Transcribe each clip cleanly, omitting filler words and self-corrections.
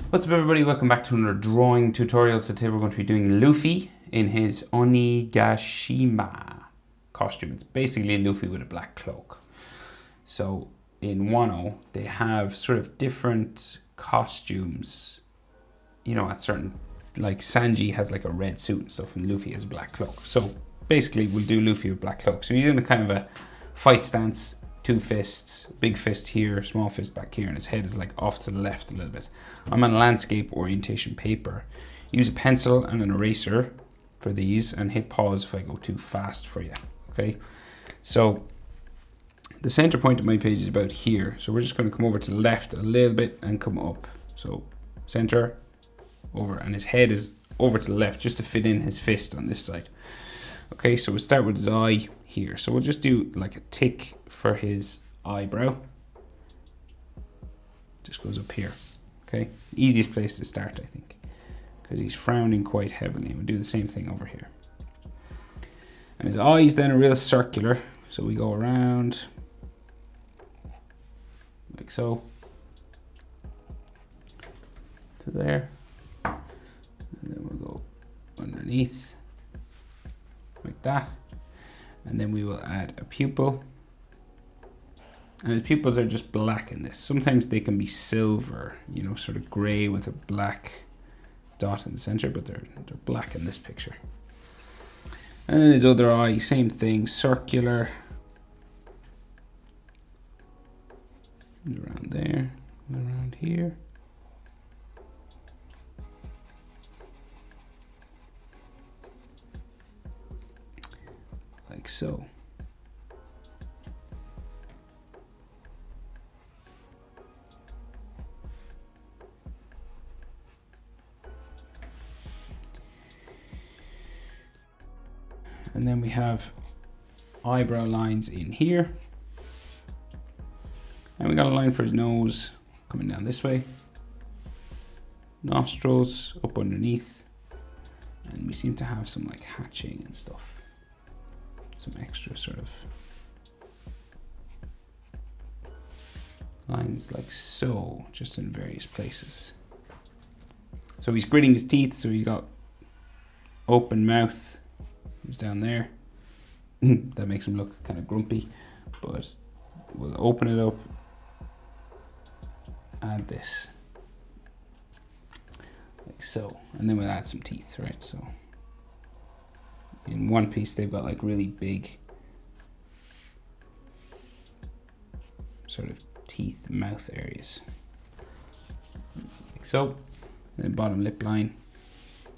What's up everybody, welcome back to another drawing tutorial. So today we're going to be doing Luffy in his Onigashima costume. It's basically Luffy with a black cloak. So in Wano they have sort of different costumes, you know, at certain, like Sanji has like a red suit and stuff and Luffy has a black cloak. So basically we'll do Luffy with black cloak. So he's in a kind of a fight stance, two fists, big fist here, small fist back here, and his head is like off to the left a little bit. I'm on landscape orientation paper. Use a pencil and an eraser for these and hit pause if I go too fast for you, okay? So the center point of my page is about here. So we're just gonna come over to the left a little bit and come up. So center, over, and his head is over to the left just to fit in his fist on this side. Okay, so we'll start with his eye here. So we'll just do like a tick for his eyebrow. Just goes up here. Okay, easiest place to start, I think, because he's frowning quite heavily. We'll do the same thing over here. And his eyes then are real circular. So we go around like so to there. And then we'll go underneath like that. And then we will add a pupil. And his pupils are just black in this. Sometimes they can be silver, you know, sort of gray with a black dot in the center, but they're black in this picture. And then his other eye, same thing, circular. And around there, and around here. Like so. And then we have eyebrow lines in here. And we got a line for his nose coming down this way. Nostrils up underneath. And we seem to have some like hatching and stuff. Some extra sort of lines like so, just in various places. So he's gritting his teeth, so he's got open mouth. He's down there. That makes him look kind of grumpy, but we'll open it up, add this like so, and then we'll add some teeth, right? So in one piece they've got like really big sort of teeth mouth areas like so, and then bottom lip line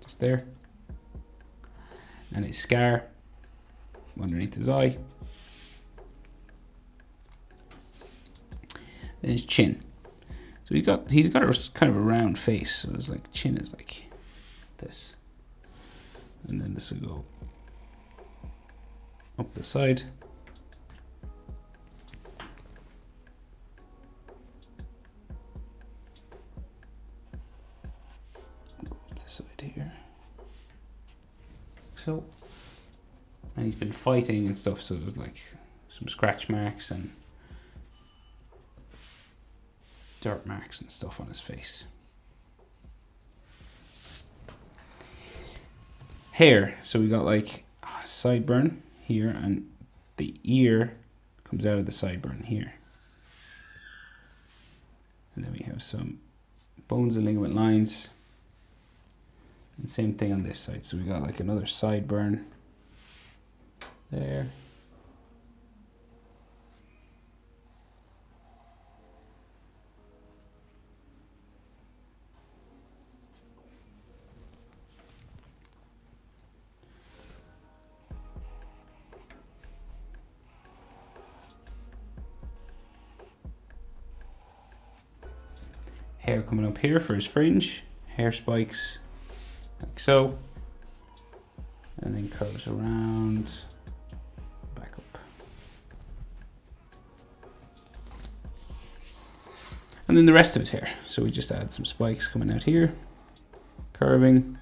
just there, and his scar underneath his eye, then his chin. So he's got a kind of a round face, so his like chin is like this, and then this will go up the side. Go up the side here. So, and he's been fighting and stuff, so there's like some scratch marks and dirt marks and stuff on his face. Hair, so we got like a sideburn here, and the ear comes out of the sideburn here. And then we have some bones and ligament lines. And same thing on this side. So we got like another sideburn there. Hair coming up here for his fringe, hair spikes like so, and then curves around, back up. And then the rest of his hair. So we just add some spikes coming out here, curving,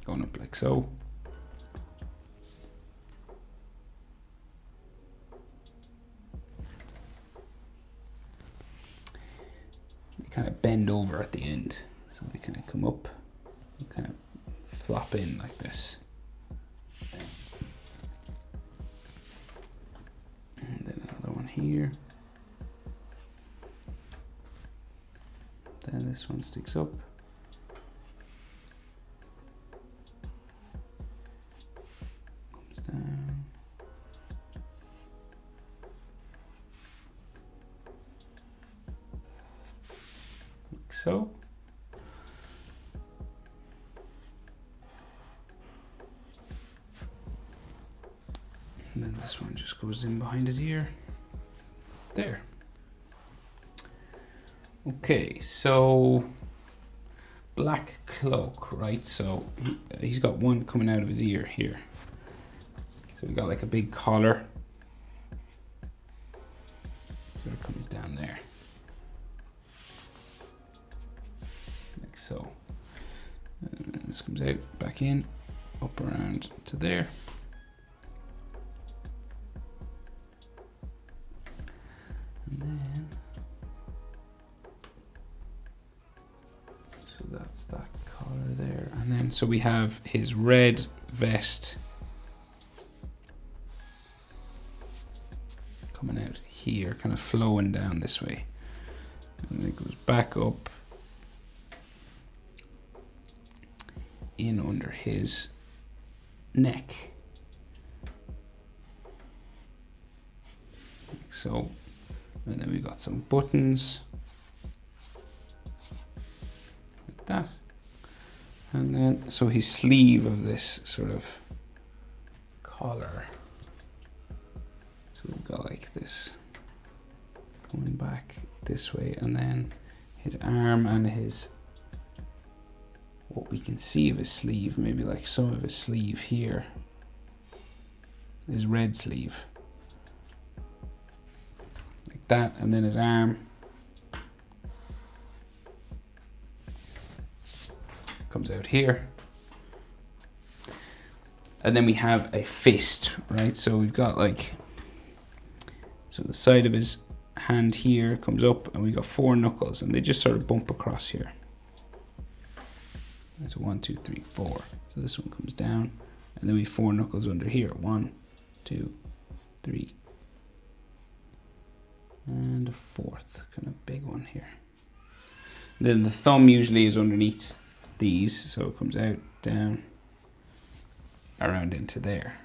going up like so. kind of bend over at the end. So they kind of come up and kind of flop in like this. And then another one here. Then this one sticks up. Comes down. Like so. And then this one just goes in behind his ear. There. Okay, so black cloak, right? So he's got one coming out of his ear here. So we got like a big collar. So it comes down there. Like so. And this comes out, back in, up around to there. And then, so that's that collar there. And then, so we have his red vest coming out here, kind of flowing down this way. And then it goes back up in under his neck. Like so. And then we've got some buttons. Like that. And then, so his sleeve of this sort of collar. So we've got like this going back this way, and then his arm and his, what we can see of his sleeve, maybe like some of his sleeve here, his red sleeve. Like that, and then his arm. Comes out here. And then we have a fist, right? So we've got like, so the side of his hand here comes up, and we got 4 knuckles, and they just sort of bump across here. So 1, 2, 3, 4. So this one comes down, and then we have 4 knuckles under here. 1, 2, 3, and a 4th kind of big one here. And then the thumb usually is underneath these, so it comes out, down, around into there.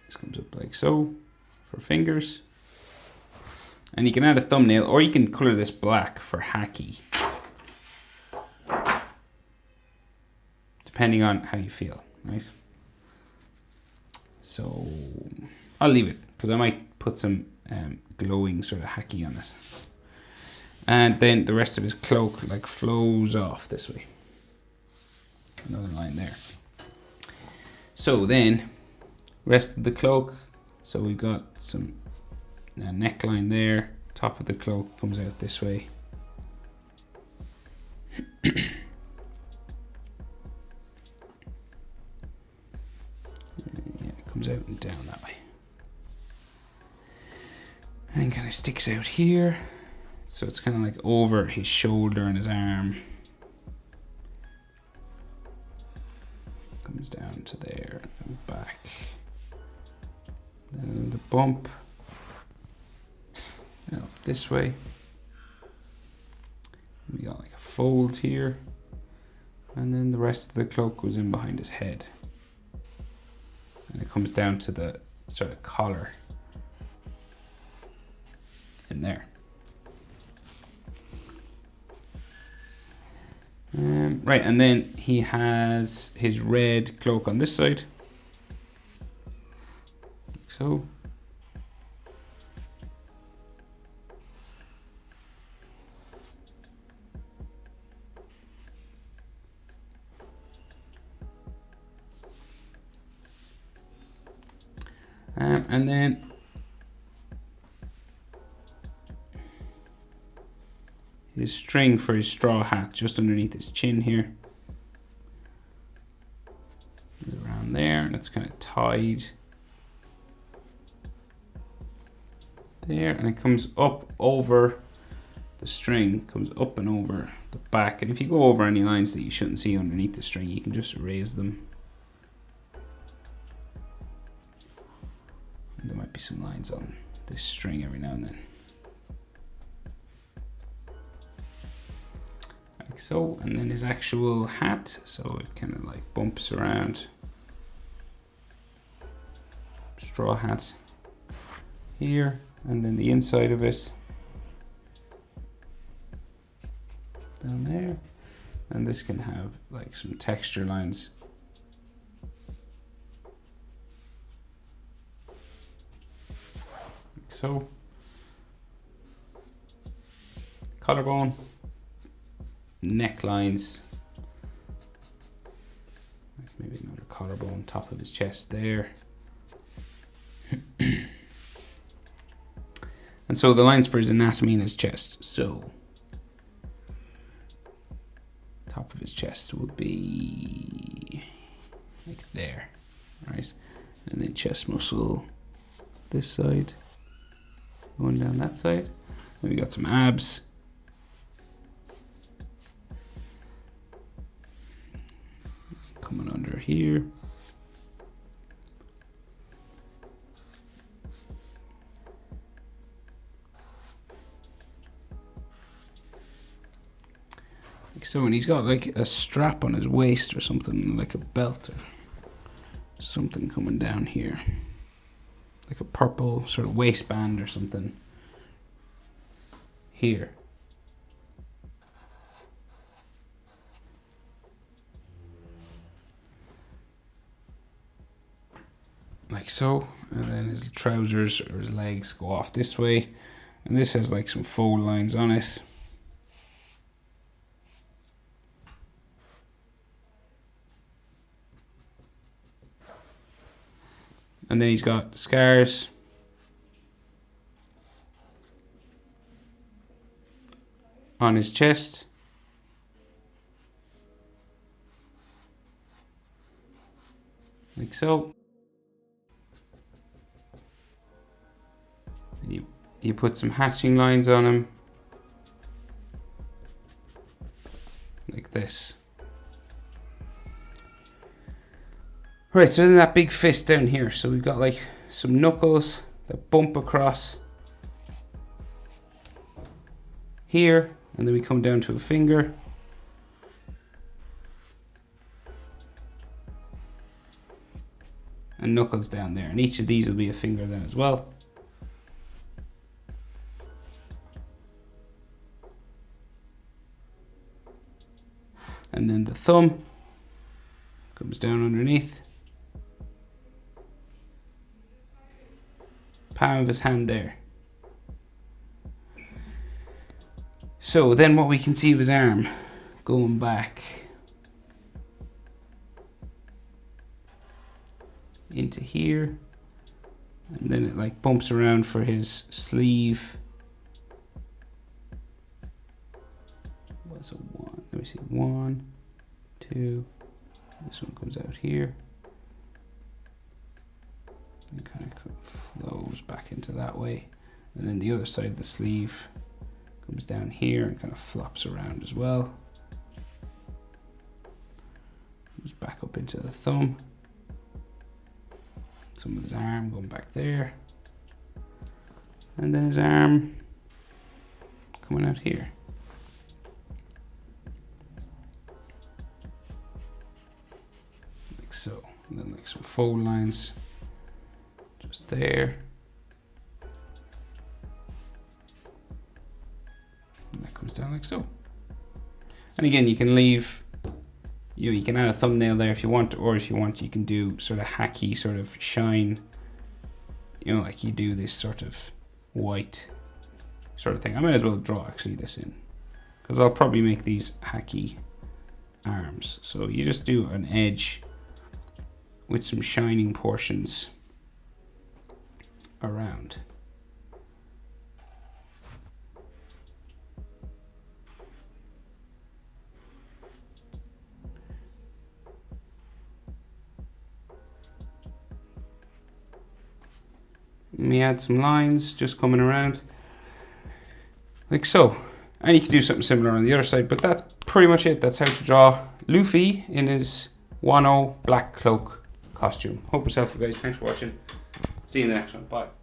This comes up like so for fingers. And you can add a thumbnail, or you can color this black for hacky, depending on how you feel, right? So I'll leave it, because I might put some glowing sort of hacky on it. And then the rest of his cloak like flows off this way. Another line there. So then, rest of the cloak. So we've got some neckline there. Top of the cloak comes out this way. Yeah, it comes out and down that way. And kind of sticks out here. So it's kind of like over his shoulder and his arm. Comes down to there and back. Then the bump. And up this way. We got like a fold here. And then the rest of the cloak goes in behind his head. And it comes down to the sort of collar in there. Right, and then he has his red cloak on this side, like so. And then his string for his straw hat just underneath his chin here. It's around there, and it's kind of tied there, and it comes up over the string, comes up and over the back. And if you go over any lines that you shouldn't see underneath the string, you can just erase them. And there might be some lines on this string every now and then. Like so, and then his actual hat, so it kind of like bumps around. Straw hat here, and then the inside of it down there, and this can have like some texture lines. Like so. Collarbone, necklines, maybe another collarbone, top of his chest there. And so the lines for his anatomy and his chest. So top of his chest will be like there, right? And then chest muscle this side, going down that side. Then we got some abs. Coming under here. Like so, and he's got like a strap on his waist or something, like a belt or something coming down here. Like a purple sort of waistband or something here. Like so, and then his trousers or his legs go off this way, and this has like some fold lines on it. And then he's got scars on his chest. Like so. And you put some hatching lines on him. Like this. Right, so then that big fist down here. So we've got like some knuckles that bump across here, and then we come down to a finger. And knuckles down there, and each of these will be a finger then as well. And then the thumb comes down underneath. Palm of his hand there. So then what we can see of his arm going back into here, and then it like bumps around for his sleeve. What's a one? Let me see. 1, 2. This one comes out here. And kind of flows back into that way, and then the other side of the sleeve comes down here and kind of flops around as well. Goes back up into the thumb. Some of his arm going back there, and then his arm coming out here. Like so, and then like some fold lines just there. And that comes down like so. And again, you can leave, you can add a thumbnail there if you want, or if you want, you can do sort of hacky sort of shine, like you do this sort of white sort of thing. I might as well draw actually this in, because I'll probably make these hacky arms. So you just do an edge with some shining portions around. Let me add some lines just coming around like so. And you can do something similar on the other side, but that's pretty much it. That's how to draw Luffy in his Wano black cloak costume. Hope it's helpful, guys. Thanks for watching. See you in the next one. Bye.